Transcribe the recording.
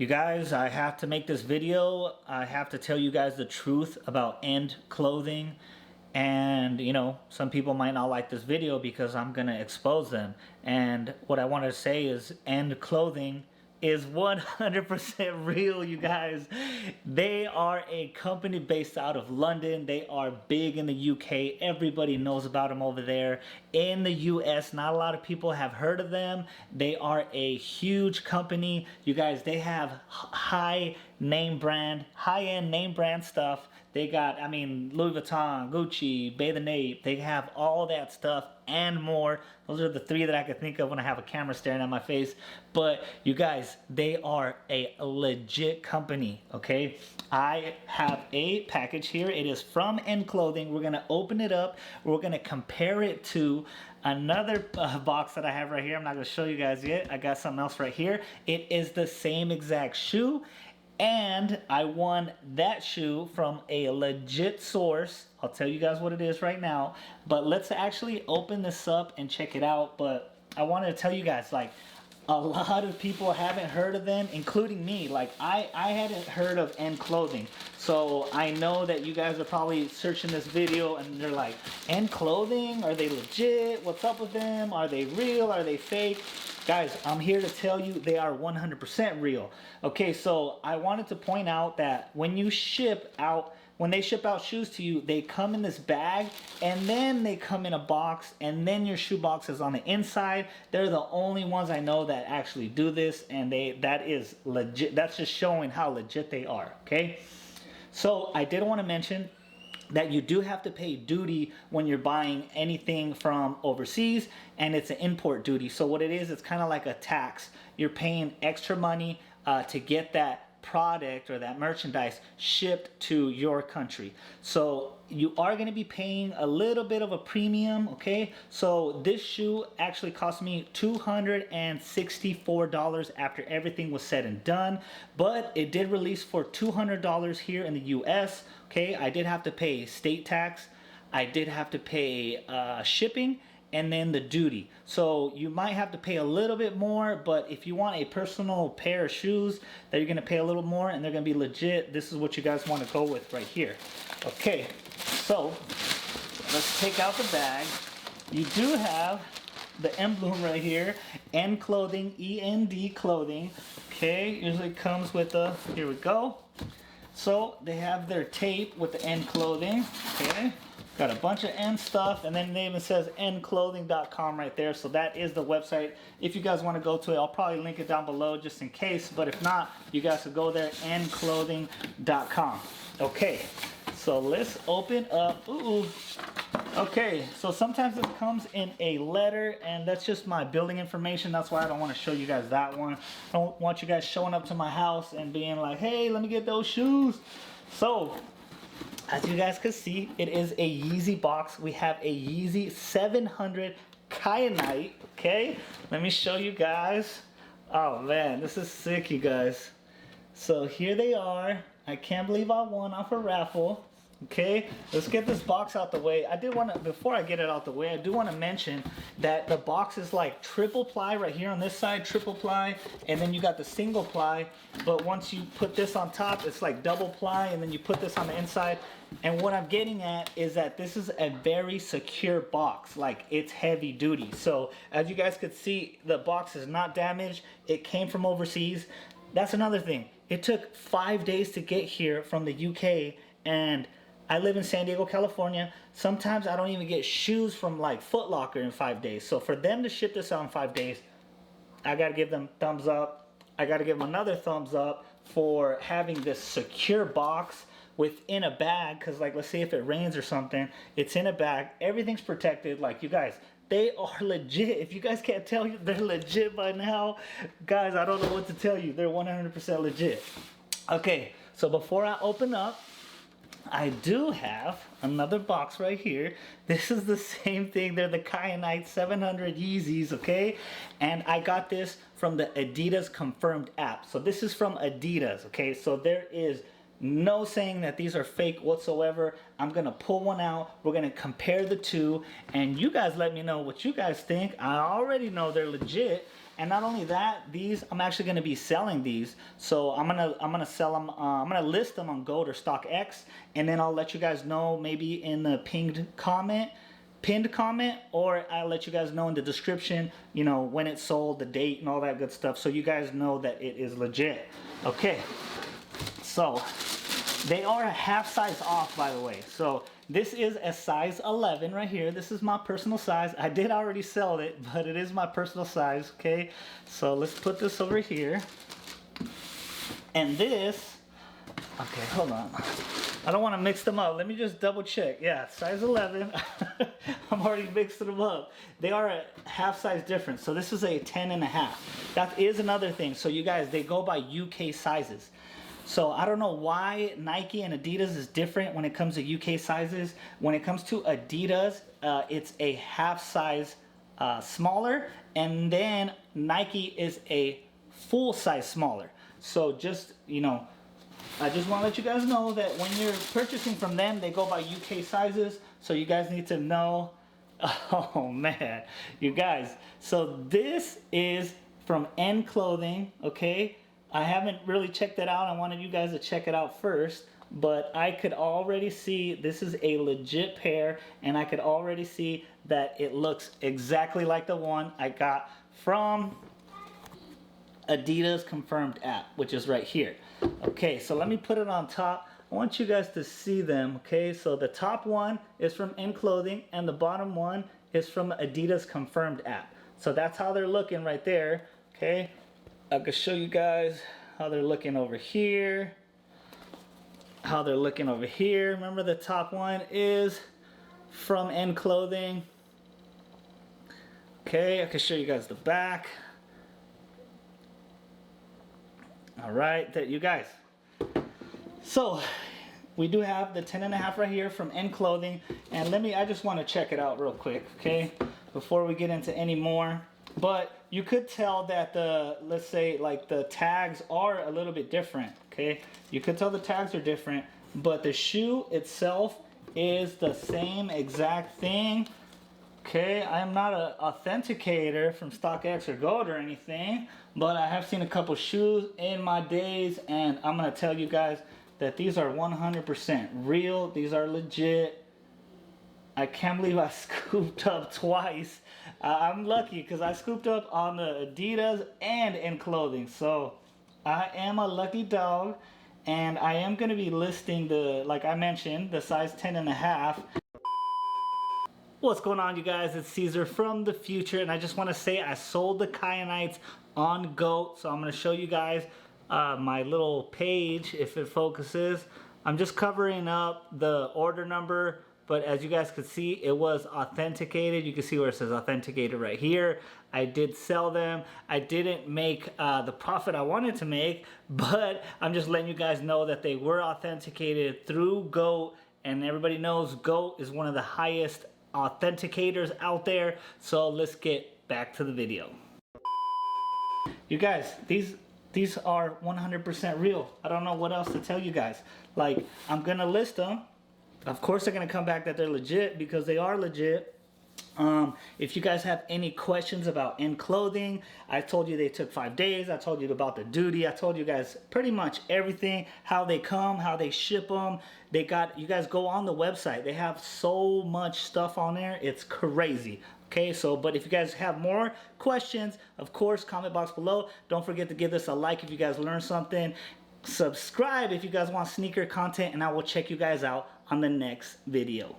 You guys, I have to make this video. I have to tell you guys the truth about End Clothing. And, you know, some people might not like this video because I'm going to expose them. And what I want to say is End Clothing is 100% real, you guys. They are a company based out of London. They are big in the UK. Everybody knows about them over there. In the US, not a lot of people have heard of them. They are a huge company. You guys, they have high-end name brand stuff. They got, I mean, Louis Vuitton, Gucci, Bay the Nape. They have all that stuff and more. Those are the three that I could think of when I have a camera staring at my face. But you guys, they are a legit company, okay? I have a package here. It is from End Clothing. We're going to open it up. We're going to compare it to another box that I have right here. I'm not going to show you guys yet. I got something else right here. It is the same exact shoe. And I won that shoe from a legit source. I'll tell you guys what it is right now. But let's actually open this up and check it out. But I wanted to tell you guys, like, a lot of people haven't heard of them, including me. Like, I hadn't heard of End Clothing. So I know that you guys are probably searching this video and they're like, End Clothing? Are they legit? What's up with them? Are they real? Are they fake? Guys, I'm here to tell you they are 100% real. Okay, so I wanted to point out that when they ship out shoes to you, they come in this bag and then they come in a box and then your shoe box is on the inside. They're the only ones I know that actually do this, and that is legit. That's just showing how legit they are, okay? So I did want to mention that you do have to pay duty when you're buying anything from overseas, and it's an import duty. So what it is, it's kind of like a tax. You're paying extra money to get that product or that merchandise shipped to your country. So you are going to be paying a little bit of a premium, okay? So this shoe actually cost me $264 after everything was said and done, but it did release for $200 here in the US, okay? I did have to pay state tax, I did have to pay shipping, and then the duty. So you might have to pay a little bit more, but if you want a personal pair of shoes that you're gonna pay a little more and they're gonna be legit, this is what you guys wanna go with right here. Okay, so let's take out the bag. You do have the emblem right here, End Clothing, E-N-D Clothing. Okay, usually comes with a, here we go. So they have their tape with the End Clothing, okay? Got a bunch of End stuff, and then it even says endclothing.com right there. So that is the website. If you guys want to go to it, I'll probably link it down below just in case. But if not, you guys could go there, endclothing.com. Okay, so let's open up. Ooh. Okay, so sometimes it comes in a letter, and that's just my building information. That's why I don't want to show you guys that one. I don't want you guys showing up to my house and being like, hey, let me get those shoes. So as you guys can see, it is a Yeezy box. We have a Yeezy 700 Kyanite, okay? Let me show you guys. Oh man, this is sick, you guys. So here they are. I can't believe I won off a raffle. Okay, let's get this box out the way. I did want to, before I get it out the way, I do want to mention that the box is like triple ply right here on this side, triple ply, and then you got the single ply. But once you put this on top, it's like double ply, and then you put this on the inside. And what I'm getting at is that this is a very secure box, like it's heavy duty. So as you guys could see, the box is not damaged. It came from overseas. That's another thing. It took 5 days to get here from the UK, and I live in San Diego, California. Sometimes I don't even get shoes from like Foot Locker in 5 days. So for them to ship this out in 5 days, I gotta give them thumbs up. I gotta give them another thumbs up for having this secure box within a bag. Cause like, let's say if it rains or something, it's in a bag. Everything's protected. Like, you guys, they are legit. If you guys can't tell you they're legit by now, guys, I don't know what to tell you. They're 100% legit. Okay, so before I open up, I do have another box right here. This is the same thing. They're the Kyanite 700 Yeezys, okay? And I got this from the Adidas Confirmed app. So this is from Adidas, okay? So there is no saying that these are fake whatsoever. I'm gonna pull one out. We're gonna compare the two, and you guys let me know what you guys think. I already know they're legit, And not only that, these I'm actually going to be selling these. So I'm gonna sell them. I'm gonna list them on Goat or StockX, and then I'll let you guys know maybe in the pinned comment, or I'll let you guys know in the description, you know, when it sold, the date, and all that good stuff, so you guys know that it is legit. Okay, so they are a half size off, by the way. So this is a size 11 right here. This is my personal size. I did already sell it, but it is my personal size, okay? So let's put this over here. And this, okay, hold on. I don't want to mix them up. Let me just double check. Yeah, size 11. I'm already mixing them up. They are a half size difference. So this is a 10.5. That is another thing. So you guys, they go by UK sizes. So I don't know why Nike and Adidas is different when it comes to UK sizes. When it comes to Adidas, it's a half size smaller, and then Nike is a full size smaller. So just, you know, I just want to let you guys know that when you're purchasing from them, they go by UK sizes. So you guys need to know. Oh man, you guys. So this is from N Clothing, okay? I haven't really checked it out. I wanted you guys to check it out first, but I could already see this is a legit pair, and I could already see that it looks exactly like the one I got from Adidas Confirmed app, which is right here. Okay, so let me put it on top. I want you guys to see them, okay? So the top one is from N Clothing, and the bottom one is from Adidas Confirmed app. So that's how they're looking right there, okay? I can show you guys how they're looking over here. How they're looking over here. Remember, the top one is from N Clothing. Okay, I can show you guys the back. All right, there you guys. So we do have the 10.5 right here from N Clothing, and I just want to check it out real quick, okay, before we get into any more. But you could tell that let's say like the tags are a little bit different, okay? You could tell the tags are different, but the shoe itself is the same exact thing, okay? I am not an authenticator from StockX or Goat or anything, but I have seen a couple shoes in my days, and I'm gonna tell you guys that these are 100% real. These are legit. I can't believe I scooped up twice. I'm lucky because I scooped up on the Adidas and N Clothing. So I am a lucky dog, and I am going to be listing like I mentioned, the size 10.5. What's going on, you guys? It's Caesar from the future, and I just want to say I sold the kyanites on Goat. So I'm going to show you guys my little page if it focuses. I'm just covering up the order number, but as you guys could see, it was authenticated. You can see where it says authenticated right here. I did sell them. I didn't make the profit I wanted to make, but I'm just letting you guys know that they were authenticated through Goat, and everybody knows Goat is one of the highest authenticators out there. So let's get back to the video. You guys, these are 100% real. I don't know what else to tell you guys. Like, I'm gonna list them. Of course they're gonna come back that they're legit, because they are legit. If you guys have any questions about N Clothing, I told you they took 5 days. I told you about the duty. I told you guys pretty much everything, how they come, how they ship them. You guys go on the website. They have so much stuff on there. It's crazy. Okay, so, but if you guys have more questions, of course, comment box below. Don't forget to give this a like if you guys learned something. Subscribe if you guys want sneaker content, and I will check you guys out on the next video.